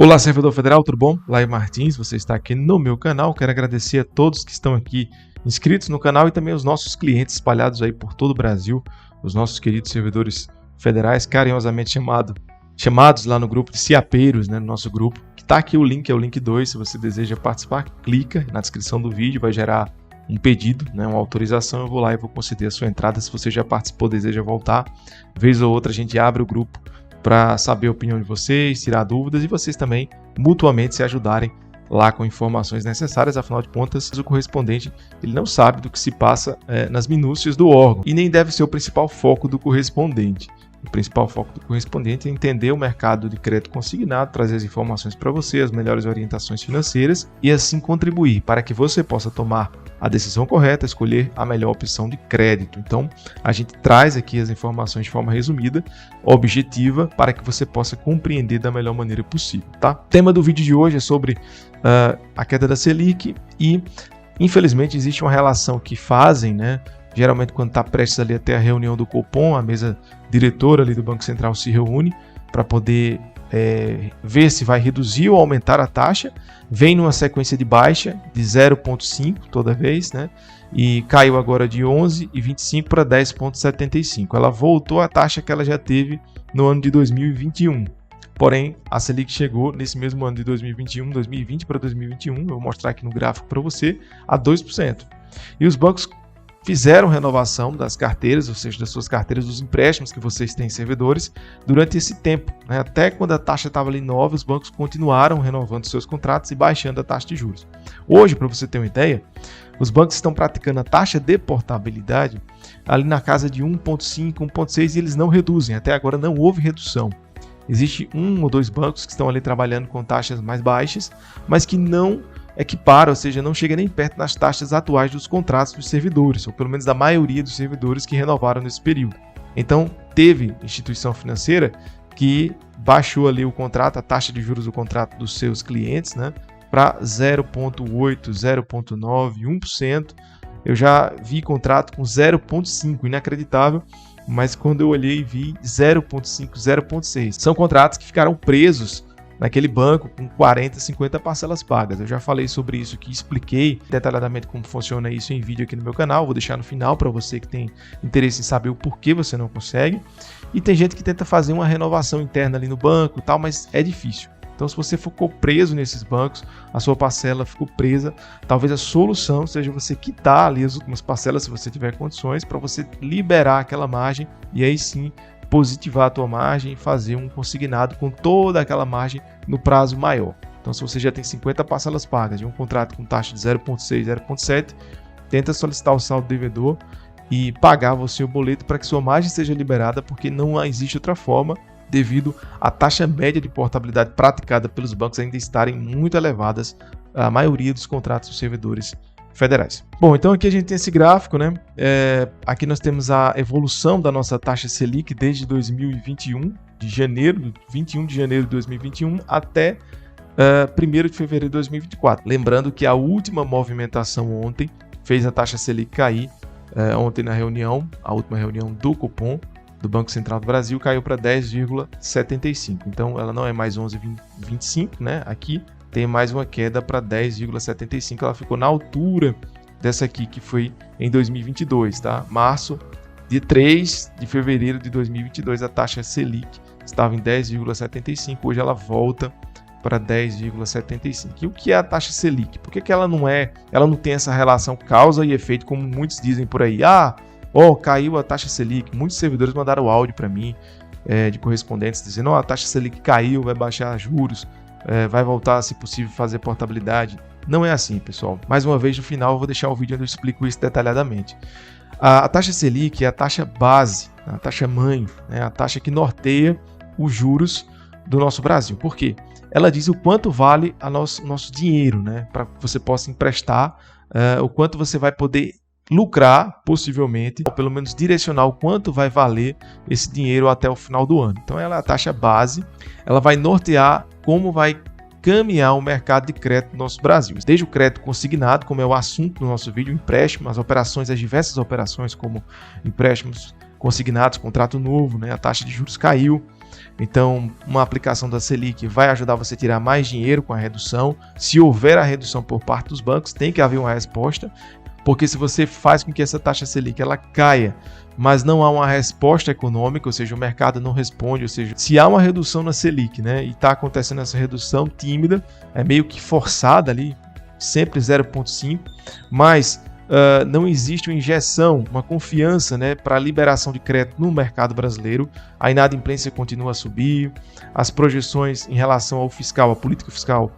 Olá, servidor federal, tudo bom? Laio Martins, você está aqui no meu canal. Quero agradecer a todos que estão aqui inscritos no canal e também os nossos clientes espalhados aí por todo o Brasil, os nossos queridos servidores federais, carinhosamente chamados lá no grupo de ciapeiros, né, no nosso grupo, que está aqui o link, é o link 2, se você deseja participar, clica na descrição do vídeo, vai gerar um pedido, né, uma autorização, eu vou lá e vou conceder a sua entrada. Se você já participou, deseja voltar, vez ou outra a gente abre o grupo para saber a opinião de vocês, tirar dúvidas e vocês também mutuamente se ajudarem lá com informações necessárias. Afinal de contas, o correspondente ele não sabe do que se passa nas minúcias do órgão e nem deve ser o principal foco do correspondente. O principal foco do correspondente é entender o mercado de crédito consignado, trazer as informações para você, as melhores orientações financeiras e assim contribuir para que você possa tomar a decisão correta, escolher a melhor opção de crédito. Então, a gente traz aqui as informações de forma resumida, objetiva, para que você possa compreender da melhor maneira possível, tá? O tema do vídeo de hoje é sobre a queda da Selic e, infelizmente, existe uma relação que fazem, né? Geralmente, quando está prestes ali até a reunião do Copom, a mesa diretora ali do Banco Central se reúne para poder ver se vai reduzir ou aumentar a taxa, vem numa sequência de baixa de 0,5 toda vez, né? E caiu agora de 11,25 para 10,75. Ela voltou à taxa que ela já teve no ano de 2021. Porém, a Selic chegou nesse mesmo ano de 2020 para 2021, eu vou mostrar aqui no gráfico para você, a 2%. E os bancos fizeram renovação das carteiras, ou seja, das suas carteiras, dos empréstimos que vocês têm servidores, durante esse tempo, né? Até quando a taxa estava ali nova, os bancos continuaram renovando seus contratos e baixando a taxa de juros. Hoje, para você ter uma ideia, os bancos estão praticando a taxa de portabilidade ali na casa de 1,5, 1,6 e eles não reduzem, até agora não houve redução. Existe um ou dois bancos que estão ali trabalhando com taxas mais baixas, mas que não equipara, ou seja, não chega nem perto das taxas atuais dos contratos dos servidores, ou pelo menos da maioria dos servidores que renovaram nesse período. Então, teve instituição financeira que baixou ali o contrato, a taxa de juros do contrato dos seus clientes, né, para 0,8, 0,9, 1%. Eu já vi contrato com 0,5, inacreditável, mas quando eu olhei e vi 0,5, 0,6. São contratos que ficaram presos naquele banco com 40, 50 parcelas pagas. Eu já falei sobre isso aqui, expliquei detalhadamente como funciona isso em vídeo aqui no meu canal. Vou deixar no final para você que tem interesse em saber o porquê você não consegue. E tem gente que tenta fazer uma renovação interna ali no banco e tal, mas é difícil. Então, se você ficou preso nesses bancos, a sua parcela ficou presa, talvez a solução seja você quitar ali as últimas parcelas, se você tiver condições, para você liberar aquela margem e aí sim positivar a tua margem e fazer um consignado com toda aquela margem no prazo maior. Então, se você já tem 50 parcelas pagas de um contrato com taxa de 0,6, 0,7, tenta solicitar o saldo devedor e pagar você o boleto para que sua margem seja liberada, porque não existe outra forma, devido à taxa média de portabilidade praticada pelos bancos ainda estarem muito elevadas, a maioria dos contratos dos servidores federais. Bom, então aqui a gente tem esse gráfico, né? Aqui nós temos a evolução da nossa taxa Selic desde 2021, de janeiro, 21 de janeiro de 2021 até 1º de fevereiro de 2024. Lembrando que a última movimentação ontem fez a taxa Selic cair, ontem na reunião, a última reunião do Copom, do Banco Central do Brasil, caiu para 10,75. Então ela não é mais 11,25, né? Aqui tem mais uma queda para 10,75. Ela ficou na altura dessa aqui que foi em 2022, tá? Março, dia 3 de fevereiro de 2022, a taxa Selic estava em 10,75. Hoje ela volta para 10,75. E o que é a taxa Selic? Por que ela não tem essa relação causa e efeito como muitos dizem por aí? Caiu a taxa Selic. Muitos servidores mandaram áudio para mim de correspondentes dizendo: a taxa Selic caiu, vai baixar juros, vai voltar, se possível, fazer portabilidade. Não é assim, pessoal. Mais uma vez, no final, eu vou deixar um vídeo onde eu explico isso detalhadamente. A taxa Selic é a taxa base, a taxa mãe, né? A taxa que norteia os juros do nosso Brasil. Por quê? Ela diz o quanto vale o nosso dinheiro, né? Para que você possa emprestar, o quanto você vai poder lucrar, possivelmente, ou pelo menos direcionar o quanto vai valer esse dinheiro até o final do ano. Então ela é a taxa base, ela vai nortear como vai caminhar o mercado de crédito do nosso Brasil. Desde o crédito consignado, como é o assunto do nosso vídeo, empréstimo, as operações, as diversas operações como empréstimos consignados, contrato novo, né? A taxa de juros caiu. Então, uma aplicação da Selic vai ajudar você a tirar mais dinheiro com a redução. Se houver a redução por parte dos bancos, tem que haver uma resposta, porque se você faz com que essa taxa Selic ela caia, mas não há uma resposta econômica, ou seja, o mercado não responde, ou seja, se há uma redução na Selic, né, e está acontecendo essa redução tímida, é meio que forçada ali, sempre 0,5, mas não existe uma injeção, uma confiança, né, para a liberação de crédito no mercado brasileiro, a inadimplência continua a subir, as projeções em relação ao fiscal, a política fiscal,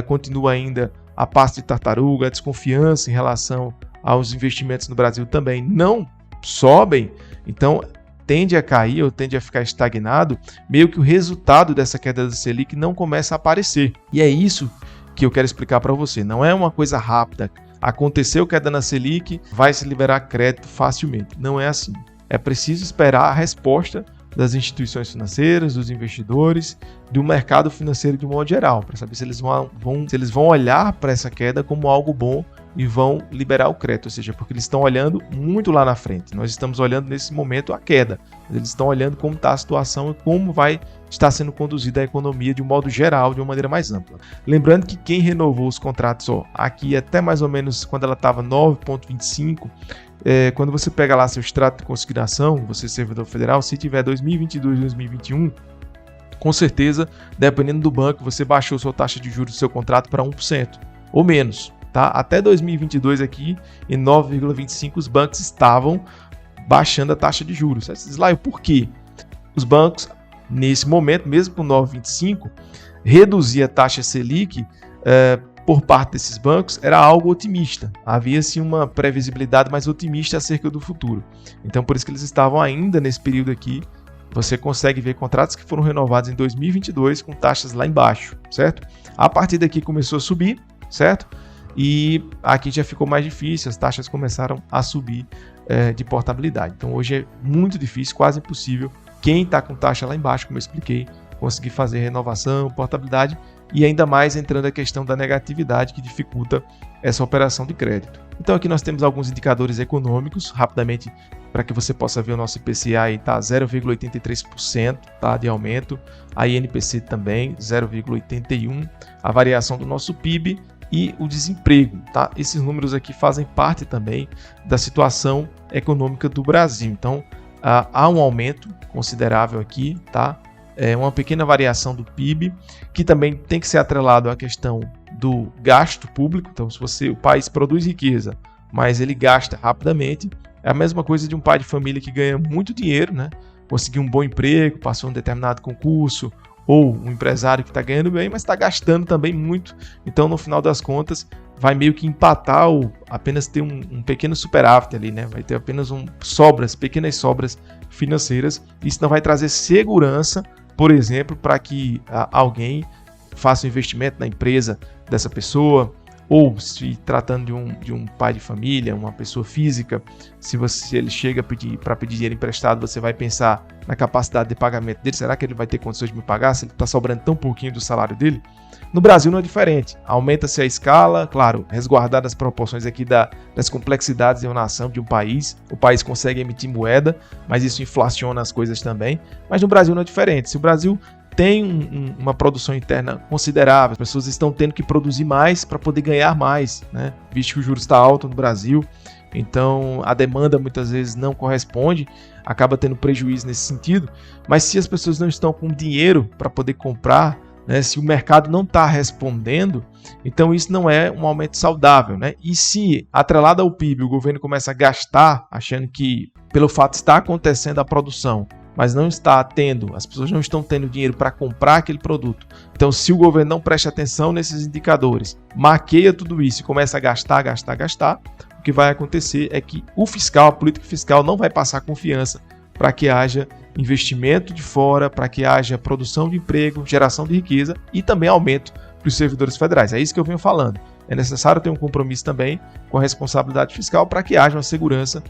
continua ainda a passo de tartaruga, a desconfiança em relação aos investimentos no Brasil também não sobem, então tende a cair ou tende a ficar estagnado, meio que o resultado dessa queda da Selic não começa a aparecer. E é isso que eu quero explicar para você. Não é uma coisa rápida. Aconteceu queda na Selic, vai se liberar crédito facilmente. Não é assim. É preciso esperar a resposta das instituições financeiras, dos investidores, do mercado financeiro de um modo geral, para saber se eles vão olhar para essa queda como algo bom e vão liberar o crédito, ou seja, porque eles estão olhando muito lá na frente. Nós estamos olhando nesse momento a queda, eles estão olhando como está a situação e como vai estar sendo conduzida a economia de um modo geral, de uma maneira mais ampla. Lembrando que quem renovou os contratos aqui até mais ou menos quando ela estava 9,25, quando você pega lá seu extrato de consignação, você servidor federal, se tiver 2022, 2021, com certeza, dependendo do banco, você baixou sua taxa de juros do seu contrato para 1% ou menos. Tá? Até 2022 aqui, em 9,25, os bancos estavam baixando a taxa de juros. Você diz lá, por quê? Os bancos, nesse momento, mesmo com 9,25, reduzir a taxa Selic por parte desses bancos era algo otimista. Havia-se uma previsibilidade mais otimista acerca do futuro. Então, por isso que eles estavam ainda nesse período aqui. Você consegue ver contratos que foram renovados em 2022 com taxas lá embaixo, certo? A partir daqui começou a subir, certo? E aqui já ficou mais difícil, as taxas começaram a subir de portabilidade. Então hoje é muito difícil, quase impossível, quem está com taxa lá embaixo, como eu expliquei, conseguir fazer renovação, portabilidade e ainda mais entrando a questão da negatividade que dificulta essa operação de crédito. Então aqui nós temos alguns indicadores econômicos, rapidamente, para que você possa ver o nosso IPCA aí está 0,83% tá, de aumento, a INPC também 0,81%, a variação do nosso PIB e o desemprego. Tá? Esses números aqui fazem parte também da situação econômica do Brasil. Então há um aumento considerável aqui, tá? Uma pequena variação do PIB, que também tem que ser atrelado à questão do gasto público. Então, se o país produz riqueza, mas ele gasta rapidamente, é a mesma coisa de um pai de família que ganha muito dinheiro, né? Conseguiu um bom emprego, passou um determinado concurso, ou um empresário que está ganhando bem, mas está gastando também muito. Então, no final das contas, vai meio que empatar ou apenas ter um pequeno superávit ali, né? Vai ter apenas pequenas sobras financeiras. Isso não vai trazer segurança, por exemplo, para que alguém faça um investimento na empresa dessa pessoa, ou se tratando de um pai de família, uma pessoa física, se ele chega para pedir dinheiro emprestado, você vai pensar na capacidade de pagamento dele. Será que ele vai ter condições de me pagar se ele está sobrando tão pouquinho do salário dele? No Brasil não é diferente. Aumenta-se a escala, claro, resguardadas as proporções aqui das complexidades de uma nação, de um país. O país consegue emitir moeda, mas isso inflaciona as coisas também. Mas no Brasil não é diferente. Se o Brasil tem uma produção interna considerável, as pessoas estão tendo que produzir mais para poder ganhar mais, né? Visto que o juros está alto no Brasil, então a demanda muitas vezes não corresponde, acaba tendo prejuízo nesse sentido. Mas se as pessoas não estão com dinheiro para poder comprar, né, se o mercado não está respondendo, então isso não é um aumento saudável, né? E se, atrelado ao PIB, o governo começa a gastar, achando que pelo fato de estar acontecendo a produção, mas não está tendo, as pessoas não estão tendo dinheiro para comprar aquele produto. Então, se o governo não presta atenção nesses indicadores, maqueia tudo isso e começa a gastar, o que vai acontecer é que a política fiscal não vai passar confiança para que haja investimento de fora, para que haja produção de emprego, geração de riqueza e também aumento para os servidores federais. É isso que eu venho falando. É necessário ter um compromisso também com a responsabilidade fiscal para que haja uma segurança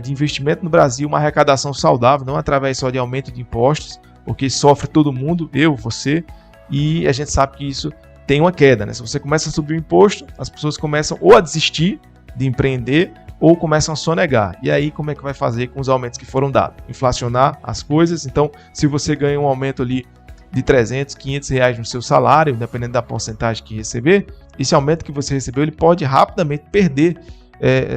de investimento no Brasil, uma arrecadação saudável, não através só de aumento de impostos, porque sofre todo mundo, eu, você, e a gente sabe que isso tem uma queda, né? Se você começa a subir o imposto, as pessoas começam ou a desistir de empreender, ou começam a sonegar. E aí como é que vai fazer com os aumentos que foram dados? Inflacionar as coisas. Então, se você ganha um aumento ali de 300, 500 reais no seu salário, dependendo da porcentagem que receber, esse aumento que você recebeu, ele pode rapidamente perder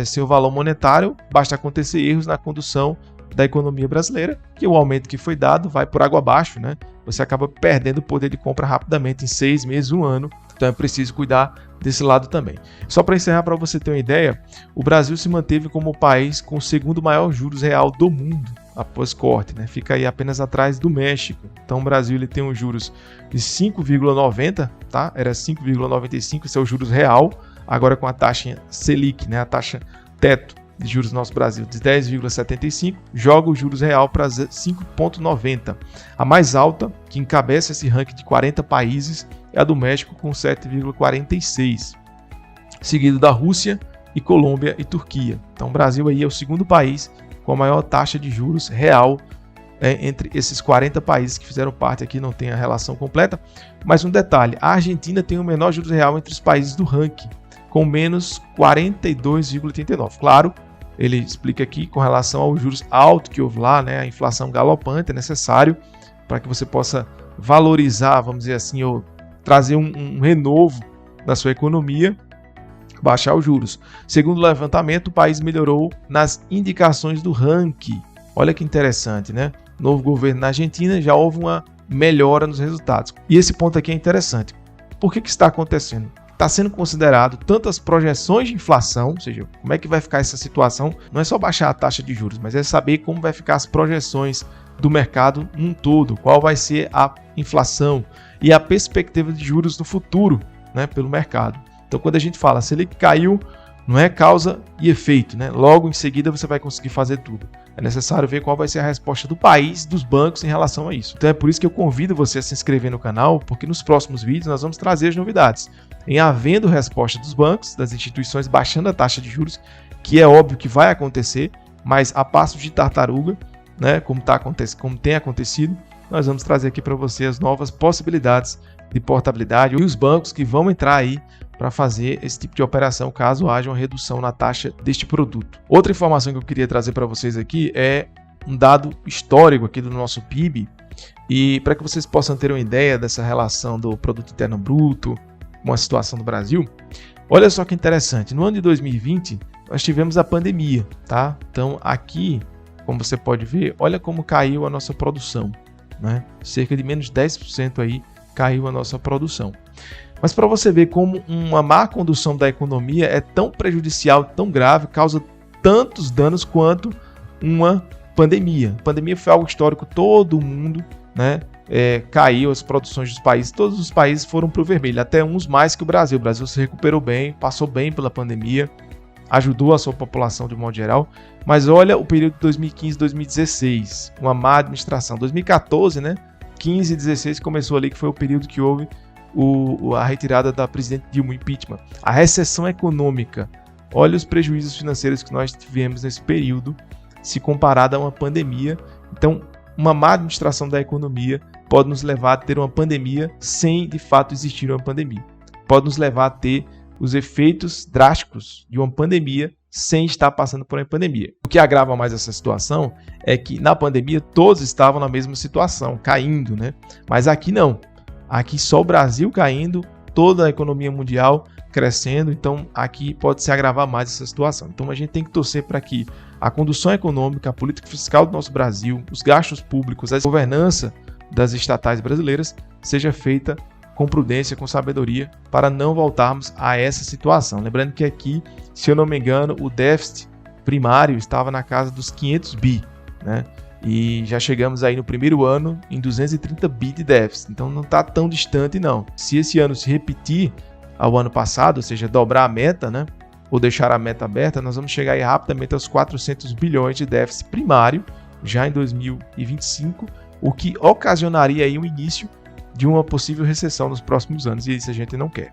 seu valor monetário. Basta acontecer erros na condução da economia brasileira, que o aumento que foi dado vai por água abaixo, né? Você acaba perdendo o poder de compra rapidamente em 6 meses, 1 ano. Então é preciso cuidar desse lado também. Só para encerrar, para você ter uma ideia, o Brasil se manteve como o país com o segundo maior juros real do mundo após corte, né? Fica aí apenas atrás do México. Então o Brasil ele tem um juros de 5,90, tá? Era 5,95, esse é o juros real, agora com a taxa Selic, né? A taxa teto de juros do nosso Brasil de 10,75, joga o juros real para 5,90. A mais alta, que encabeça esse ranking de 40 países, é a do México com 7,46, seguido da Rússia e Colômbia e Turquia. Então o Brasil aí é o segundo país com a maior taxa de juros real entre esses 40 países que fizeram parte aqui, não tem a relação completa. Mas um detalhe, a Argentina tem o menor juros real entre os países do ranking, com menos 42,89. Claro, ele explica aqui com relação aos juros altos que houve lá, né, a inflação galopante, é necessário para que você possa valorizar, vamos dizer assim, ou trazer um renovo na sua economia, baixar os juros. Segundo o levantamento, o país melhorou nas indicações do ranking. Olha que interessante, né? Novo governo na Argentina, já houve uma melhora nos resultados. E esse ponto aqui é interessante. Por que está acontecendo? Está sendo considerado tanto as projeções de inflação, ou seja, como é que vai ficar essa situação, não é só baixar a taxa de juros, mas é saber como vai ficar as projeções do mercado num todo, qual vai ser a inflação e a perspectiva de juros no futuro, né, pelo mercado. Então, quando a gente fala Selic caiu, não é causa e efeito, né? Logo em seguida você vai conseguir fazer tudo. É necessário ver qual vai ser a resposta do país, dos bancos em relação a isso. Então é por isso que eu convido você a se inscrever no canal, porque nos próximos vídeos nós vamos trazer as novidades. Em havendo resposta dos bancos, das instituições baixando a taxa de juros, que é óbvio que vai acontecer, mas a passos de tartaruga, né? Como tem acontecido, nós vamos trazer aqui para você as novas possibilidades de portabilidade e os bancos que vão entrar aí para fazer esse tipo de operação caso haja uma redução na taxa deste produto. Outra informação que eu queria trazer para vocês aqui é um dado histórico aqui do nosso PIB, e para que vocês possam ter uma ideia dessa relação do Produto Interno Bruto com a situação do Brasil, olha só que interessante, no ano de 2020 nós tivemos a pandemia, tá? Então aqui, como você pode ver, olha como caiu a nossa produção, né? Cerca de menos 10% aí caiu a nossa produção. Mas para você ver como uma má condução da economia é tão prejudicial, tão grave, causa tantos danos quanto uma pandemia. A pandemia foi algo histórico, todo mundo, né, caiu as produções dos países, todos os países foram para o vermelho, até uns mais que o Brasil. O Brasil se recuperou bem, passou bem pela pandemia, ajudou a sua população de modo geral. Mas olha o período de 2015 e 2016, uma má administração. 2014, né, 15 e 16 começou ali, que foi o período que houve a retirada da presidente Dilma, o impeachment. A recessão econômica, olha os prejuízos financeiros que nós tivemos nesse período, se comparado a uma pandemia. Então, uma má administração da economia pode nos levar a ter uma pandemia sem, de fato, existir uma pandemia. Pode nos levar a ter os efeitos drásticos de uma pandemia sem estar passando por uma pandemia. O que agrava mais essa situação é que, na pandemia, todos estavam na mesma situação, caindo, né? Mas aqui não. Aqui só o Brasil caindo, toda a economia mundial crescendo, então aqui pode se agravar mais essa situação. Então a gente tem que torcer para que a condução econômica, a política fiscal do nosso Brasil, os gastos públicos, a governança das estatais brasileiras seja feita com prudência, com sabedoria, para não voltarmos a essa situação. Lembrando que aqui, se eu não me engano, o déficit primário estava na casa dos 500 bi, né? E já chegamos aí no primeiro ano em 230 bi de déficit, então não está tão distante não. Se esse ano se repetir ao ano passado, ou seja, dobrar a meta, né, ou deixar a meta aberta, nós vamos chegar aí rapidamente aos 400 bilhões de déficit primário, já em 2025, o que ocasionaria aí o início de uma possível recessão nos próximos anos, e isso a gente não quer.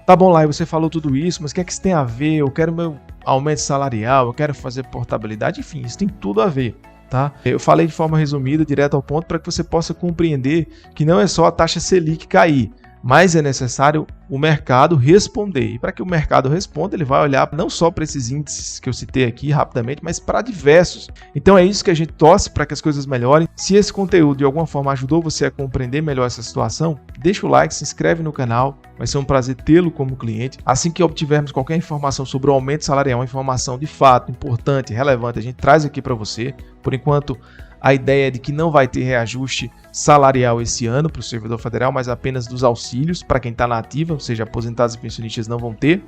Tá bom, Lai, você falou tudo isso, mas o que é que isso tem a ver? Eu quero meu aumento salarial, eu quero fazer portabilidade, enfim, isso tem tudo a ver. Tá? Eu falei de forma resumida, direto ao ponto, para que você possa compreender que não é só a taxa Selic cair, mas é necessário o mercado responder. E para que o mercado responda, ele vai olhar não só para esses índices que eu citei aqui rapidamente, mas para diversos. Então é isso que a gente torce para que as coisas melhorem. Se esse conteúdo de alguma forma ajudou você a compreender melhor essa situação, deixa o like, se inscreve no canal. Vai ser um prazer tê-lo como cliente. Assim que obtivermos qualquer informação sobre o aumento salarial, uma informação de fato importante, relevante, a gente traz aqui para você. Por enquanto, a ideia é de que não vai ter reajuste salarial esse ano para o servidor federal, mas apenas dos auxílios para quem está na ativa, ou seja, aposentados e pensionistas não vão ter.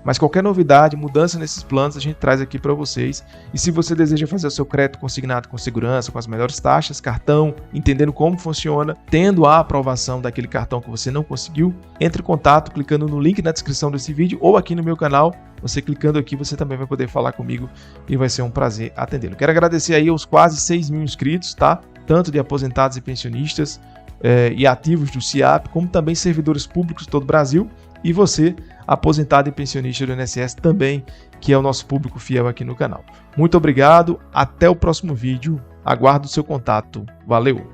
Mas qualquer novidade, mudança nesses planos, a gente traz aqui para vocês. E se você deseja fazer o seu crédito consignado com segurança, com as melhores taxas, cartão, entendendo como funciona, tendo a aprovação daquele cartão que você não conseguiu, entre em contato clicando no link na descrição desse vídeo ou aqui no meu canal. Você clicando aqui, você também vai poder falar comigo e vai ser um prazer atendê-lo. Quero agradecer aí aos quase 6 mil inscritos, tá? Tanto de aposentados e pensionistas e ativos do CIAP, como também servidores públicos de todo o Brasil. E você, aposentado e pensionista do INSS também, que é o nosso público fiel aqui no canal. Muito obrigado, até o próximo vídeo, aguardo o seu contato. Valeu!